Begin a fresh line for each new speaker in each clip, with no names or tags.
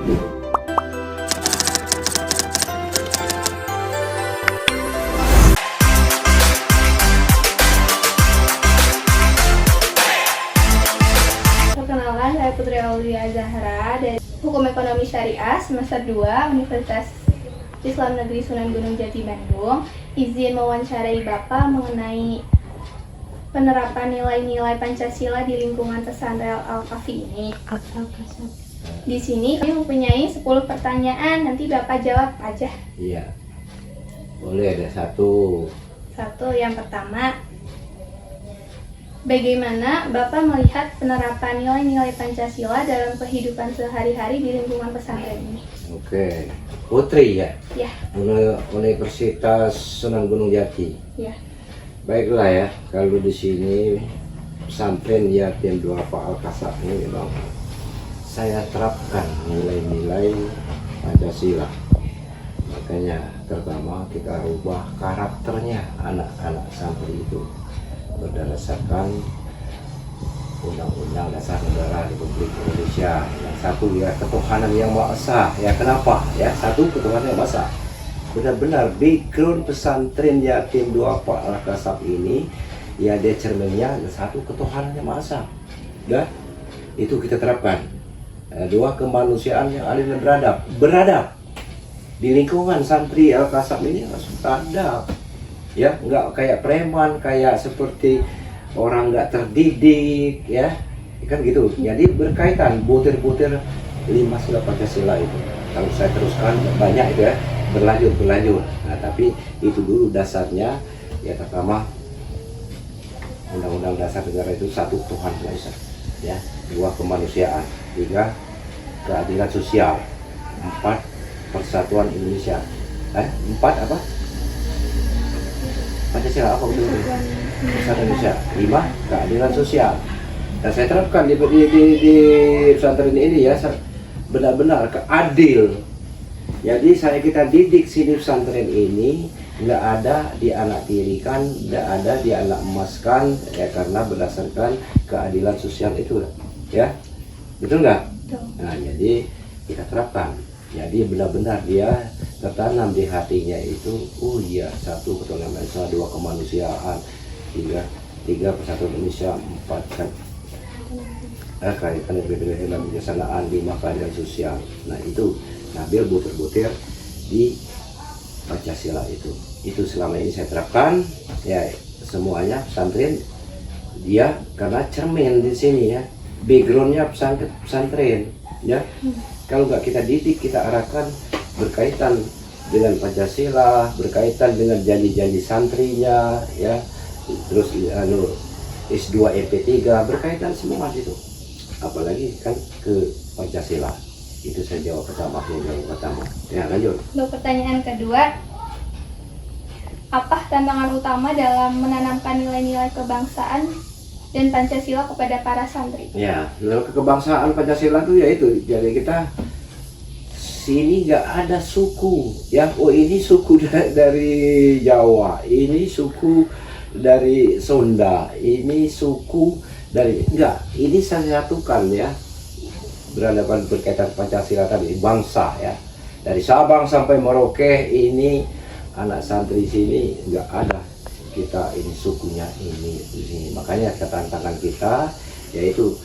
Perkenalkan, saya Putri Aulia Zahra dari Hukum Ekonomi Syariah semester 2 Universitas Islam Negeri Sunan Gunung Jati Bandung. Izin mewawancarai Bapak mengenai penerapan nilai-nilai Pancasila di lingkungan pesantren Al-Kafi ini. Di sini kami mempunyai 10 pertanyaan, nanti Bapak jawab aja.
Iya. Boleh, ada satu.
Yang pertama, bagaimana Bapak melihat penerapan nilai-nilai Pancasila dalam kehidupan sehari-hari di lingkungan pesantren ini?
Oke. Putri ya?
Ya.
Universitas Sunan Gunung Jati.
Ya.
Baiklah ya, kalau di sini pesantren Yatim Duafa Al-Kasab ini memang saya terapkan nilai-nilai Pancasila. Makanya pertama kita rubah karakternya anak-anak santri itu berdasarkan Undang-Undang Dasar Negara Republik Indonesia. Yang satu ya ketuhanan yang Maha Esa. Ya kenapa? Ya satu ketuhanan yang Maha Esa. Benar-benar background pesantren Yatim Duafa Al-Kasab ini ya dia cerminnya satu ketuhanan yang Maha Esa. Dan itu kita terapkan. Dua, kemanusiaan yang adil dan beradab. Di lingkungan santri Al-Kasab ini harus beradab. Ya, nggak kayak preman, kayak seperti orang nggak terdidik, ya kan gitu. Jadi berkaitan butir-butir 5 sila Pancasila itu. Kalau saya teruskan banyak itu ya, berlanjut. Nah, tapi itu dulu dasarnya. Ya pertama, Undang-Undang Dasar Negara itu satu Tuhan Maha Esa, ya. Dua, kemanusiaan. Tiga, keadilan sosial. Empat, persatuan Indonesia. Empat apa? Pancasila apa betul? Persatuan Indonesia. Lima, keadilan sosial. Dan saya terapkan di pesantren ini ya, benar-benar keadil. Jadi kita didik sini pesantren ini nggak ada dianak tirikan, nggak ada dianak emaskan, ya karena berdasarkan keadilan sosial itu, ya betul nggak? Nah jadi kita terapkan. Jadi benar-benar dia tertanam di hatinya itu, oh iya, satu ketuhanan Maha Esa, dua kemanusiaan, tiga persatuan Indonesia, empat kan kaitan dengan kebijaksanaan, lima keadilan sosial. Nah itu nabil butir-butir di Pancasila itu selama ini saya terapkan ya semuanya pesantren dia karena cermin di sini ya, backgroundnya pesantren ya. Kalau nggak kita didik, kita arahkan berkaitan dengan Pancasila, berkaitan dengan janji-janji santrinya, ya, terus S2 MP3 berkaitan semua itu. Apalagi kan ke Pancasila. Itu saya jawab pertama. Ya lanjut.
Untuk pertanyaan kedua, apa tantangan utama dalam menanamkan nilai-nilai kebangsaan dan Pancasila kepada para santri?
Ya, kebangsaan Pancasila itu ya itu. Jadi kita sini nggak ada suku, ya. Oh ini suku dari Jawa, ini suku dari Sunda, ini suku dari enggak. Ini saya satukan ya. Berhadapan berkaitan Pancasila tadi, bangsa ya. Dari Sabang sampai Merauke ini anak santri sini nggak ada. Kita ini sukunya ini. Makanya tantangan kita yaitu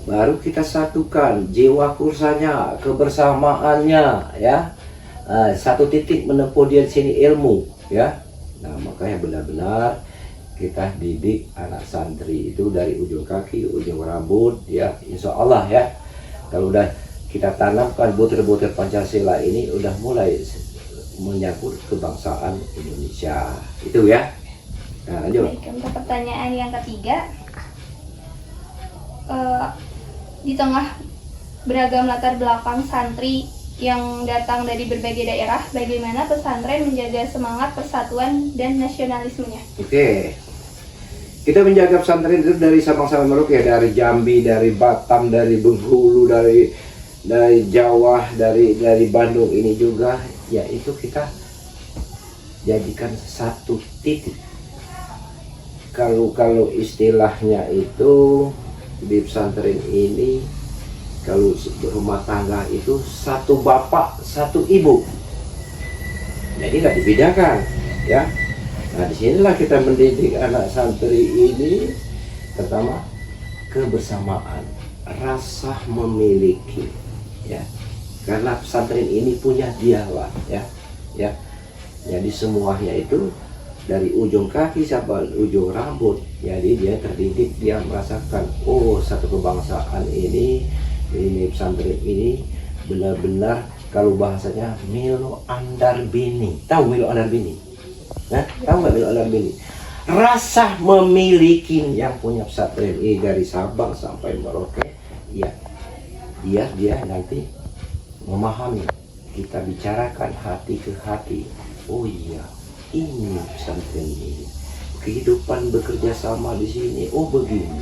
baru kita satukan jiwa kursanya, kebersamaannya ya. Satu titik menempuh dia di sini ilmu ya. Nah, makanya benar-benar kita didik anak santri itu dari ujung kaki, ujung rambut ya, insya Allah ya. Kalau udah kita tanamkan butir-butir Pancasila ini udah mulai menyangkut kebangsaan Indonesia itu ya. Nah, lanjut.
Baik, untuk pertanyaan yang ketiga, di tengah beragam latar belakang santri yang datang dari berbagai daerah, bagaimana pesantren menjaga semangat persatuan dan nasionalismenya?
Oke, kita menjaga pesantren itu dari Sabang sampai Merauke, dari Jambi, dari Batam, dari Bengkulu, dari Jawa, dari Bandung ini juga, ya itu kita jadikan satu titik. Kalau istilahnya itu di pesantren ini kalau rumah tangga itu satu bapak satu ibu, jadi nggak dibedakan ya. Nah disinilah kita mendidik anak santri ini, pertama kebersamaan, rasa memiliki ya, karena pesantren ini punya dia lah ya. Jadi semuanya itu dari ujung kaki sampai ujung rambut, jadi dia terdidik, dia merasakan oh satu kebangsaan ini pesantren ini benar-benar, kalau bahasanya Milo Andar Bini. Tahu Milo Andar Bini? Nah, tahu nggak Milo Andar Bini? Rasa memiliki yang punya pesantren ini dari Sabang sampai Merauke, ya dia nanti memahami, kita bicarakan hati ke hati. Oh iya, ini pesantren ini, kehidupan bekerja sama di sini. Oh begini,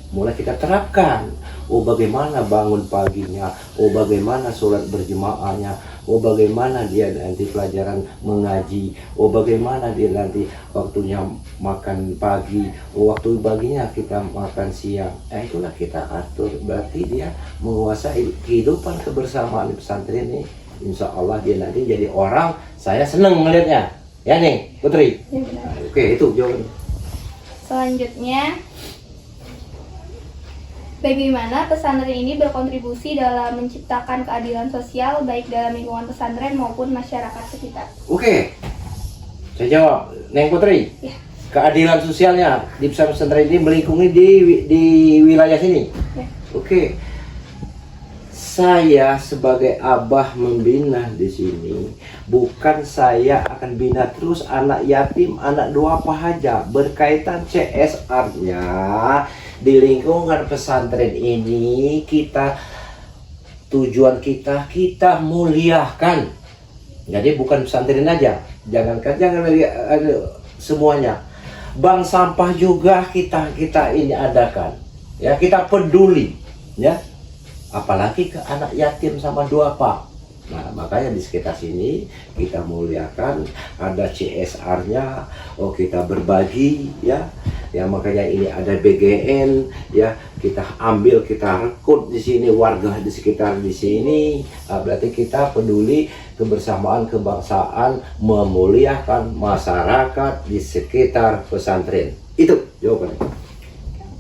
mulai kita terapkan. Oh bagaimana bangun paginya, oh bagaimana sholat berjemaahnya, oh bagaimana dia nanti pelajaran mengaji, oh bagaimana dia nanti waktunya makan pagi, oh waktu baginya kita makan siang. Itulah kita atur. Berarti dia menguasai kehidupan kebersamaan di pesantren ini. Insya Allah dia nanti jadi orang, saya seneng melihatnya. Ya nih Putri.
Ya, benar.
Oke, itu jawabannya.
Selanjutnya, bagaimana pesantren ini berkontribusi dalam menciptakan keadilan sosial baik dalam lingkungan pesantren maupun masyarakat sekitar?
Oke, saya jawab, Neng Putri.
Ya.
Keadilan sosialnya di pesantren ini melingkungi di wilayah sini.
Ya.
Oke, saya sebagai abah membina di sini, bukan saya akan bina terus anak yatim, anak duafa aja. Berkaitan CSR-nya di lingkungan pesantren ini, tujuan kita muliakan. Jadi bukan pesantren aja, jangan lagi semuanya. Bank sampah juga kita ini adakan, ya kita peduli, ya. Apalagi ke anak yatim sama duafa. Nah makanya di sekitar sini kita muliakan, ada CSR-nya, oh kita berbagi ya. Ya makanya ini ada BGN ya, kita ambil, kita rekrut di sini warga di sekitar di sini. Nah, berarti kita peduli kebersamaan kebangsaan, memuliakan masyarakat di sekitar pesantren. Itu jawabannya.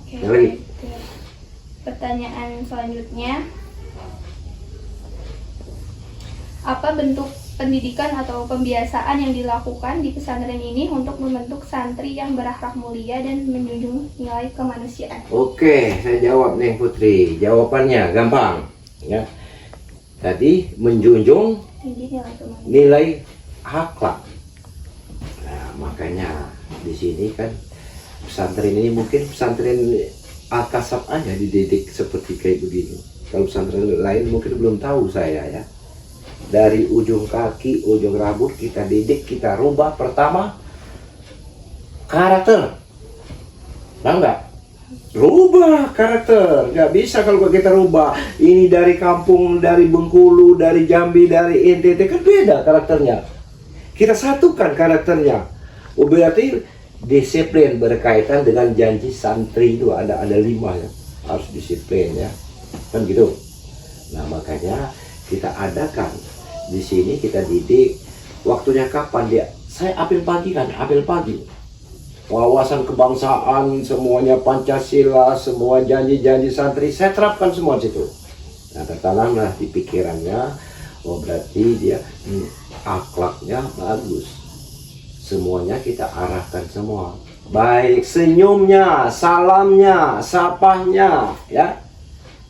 Oke,
Yang lagi.
Pertanyaan selanjutnya, apa bentuk pendidikan atau pembiasaan yang dilakukan di pesantren ini untuk membentuk santri yang berakhlak mulia dan menjunjung nilai kemanusiaan?
Oke, saya jawab nih Putri. Jawabannya gampang ya. Tadi menjunjung
Tinggi nilai kemanusiaan.
nilai akhlak. Nah, makanya di sini kan pesantren ini mungkin pesantren Al-Kasab aja dididik seperti kayak begini. Kalau pesantren lain mungkin belum tahu saya ya. Dari ujung kaki, ujung rambut kita didik, kita rubah. Pertama, karakter. Tahu nggak? Rubah karakter. Nggak bisa kalau kita rubah. Ini dari kampung, dari Bengkulu, dari Jambi, dari NTT, kan beda karakternya. Kita satukan karakternya. Oh, berarti disiplin berkaitan dengan janji santri itu ada 5 ya. Harus disiplin ya. Kan gitu. Nah, makanya kita adakan di sini, kita didik. Waktunya kapan dia? Saya apel pagi kan, apel pagi. Wawasan kebangsaan, semuanya Pancasila, semua janji-janji santri saya terapkan semua di situ. Nah, tertanamlah di pikirannya, oh berarti dia akhlaknya bagus. Semuanya kita arahkan semua. Baik senyumnya, salamnya, sapahnya, ya.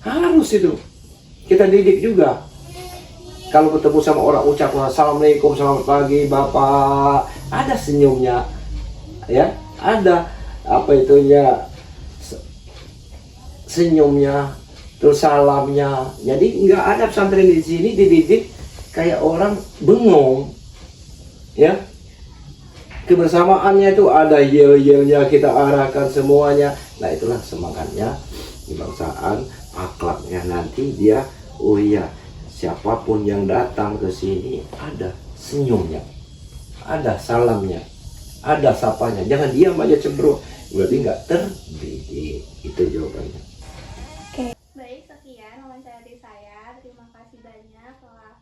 Harus itu. Kita didik juga. Kalau ketemu sama orang ucap assalamualaikum, selamat pagi Bapak, ada senyumnya, ya, ada apa itunya senyumnya, terus salamnya. Jadi nggak ada pesantren di sini dididik kayak orang bengong, ya. Kebersamaannya itu ada yel-yelnya, kita arahkan semuanya. Nah itulah semangatnya kebangsaan, akhlaknya nanti dia, oh iya, siapapun yang datang ke sini ada senyumnya, ada salamnya, ada sapanya. Jangan diam aja cemberut, berarti nggak terdidik. Itu jawabannya.
Oke, baik, sekian wawancara saya. Terima kasih banyak telah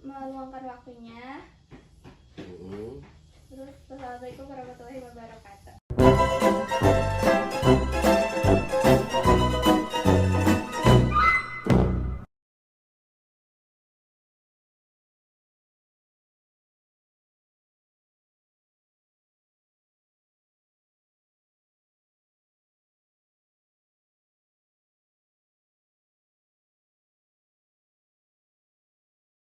meluangkan waktunya.
Mm-mm.
Terus, wassalamualaikum warahmatullahi wabarakatuh.